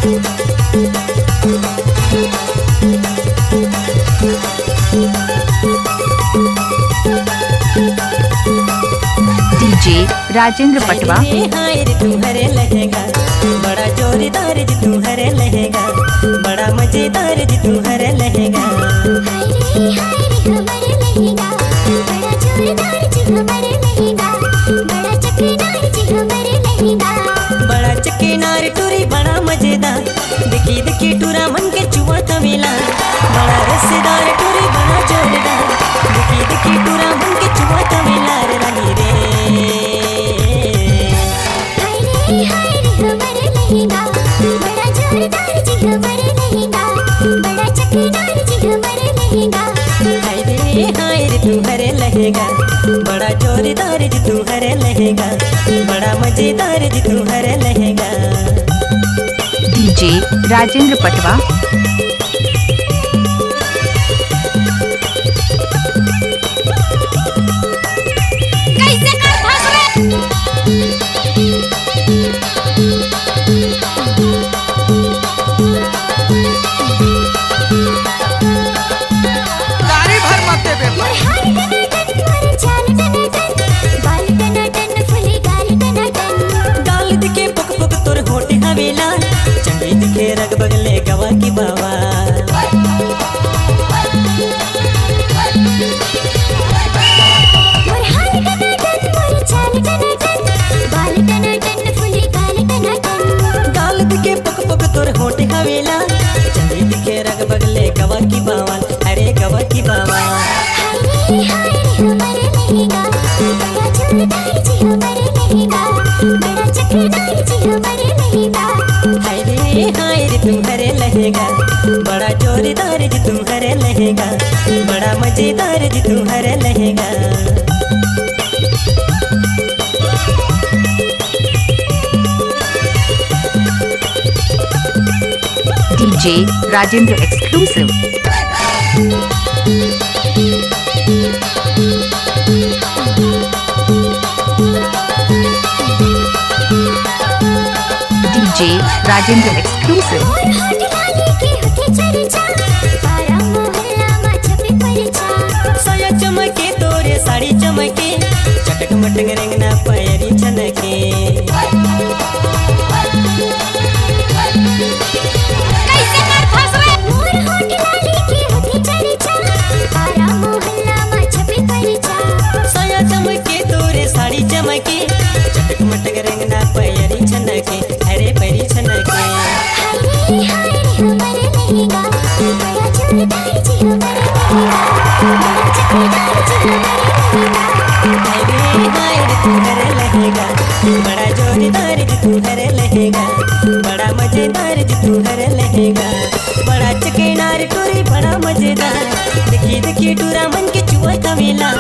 DJ Rajendra पटवा। हाय रे तुम्हारे लहंगा बड़ा जोरदार जी तुम्हारे लहंगा, बड़ा मजेदार जी तुम्हारे लहंगा। हाय रे हमारे लहंगा बड़ा जोरदार जी हमारे लहंगा, बड़ा चकनार जी हमारे लहंगा। बड़ा चकनार टूरी बड़ा मजेदार, देखी देखी टूरा मन के चुआ तमिला। बड़ा रसदार टूरी बड़ा जोरदार, देखी देखी टूरा मन के चुआ तमिला रे रानी रे। हाय रे हमारे लहंगा बड़ा जोरदार जी हमारे लहंगा, बड़ा चकनार जी हमारे लहंगा। हाय रे तुम्हारे लहंगा बड़ा जोरदार जी तुम्हारे लहंगा, बड़ा मजेदार जी तुम्हारे लहंगा। डीजे राजेंद्र पटवा। कैसे कर फंस गाड़ी भर मत देबे। हाय टनाटन मोर चाल टनाटन, बाल टनाटन फुली गाल टनाटन। गाल दिखे पुक पुक तोर होठ हवेला, चंडी दिखे रग बगले गवा की बावा। मोर हाय टनाटन मोर चाल टनाटन, बाल टनाटन फुली गाल टनाटन। गाल दिखे पुक पुक तोर होठ हवेला, चंडी दिखे रग बगले गवा की बावा। अरे गवा की बावा। हाय रे हमारे लहंगा बड़ा जोरदार जी हमारे लहंगा, बड़ा चकनार जी हमारे लहंगा। हाय रे तुम्हारे लहंगा बड़ा जोरदार जी तुम्हारे लहंगा, बड़ा मजेदार जी तुम्हारे लहंगा। DJ Rajendra exclusive. DJ Rajendra exclusive. मोर होठ लाली के होठे चर्चा, पारा मोहल्ला मा छपे परचा। साया चमके तोरे साड़ी चमके, चटक मटक रंगना पैरी छनके। कैसे कर फंस मोर होठ लाली के होठे चर्चा, पारा मोहल्ला मा छपे परचा। साया चमके तोरे साड़ी चमके, चटक मटक रंगना पैरी छनके। अरे पैरी छनके। हाय रे हमारे लहंगा बड़ा जोरदार जी हमारे लहंगा, बड़ा चकनार जी हमारे लहंगा। हाय रे तुम्हारे लहंगा बड़ा जोरदार जी तुम्हारे लहंगा, बड़ा मजेदार जी तुम्हारे लहंगा। बड़ा चकनार टूरी बड़ा मजेदार, देखी देखी टूरा मन के चुआ तमिला।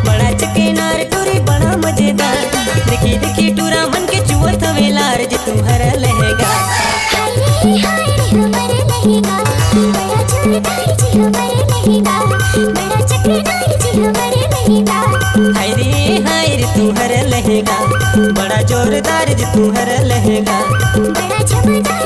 बड़ा चकनार टूरी बड़ा मजेदार, देखी देखी टूरा मन के चुआ तमिला रे जी तुम्हारा लहंगा। हाय रे हमारे लहंगा बड़ा जोरदार जी हमारे लहंगा, बड़ा चकनार जी हमारे लहंगा। हाय रे तुम्हारा लहंगा बड़ा जोरदार जी तुम्हारा लहंगा, बड़ा झमदार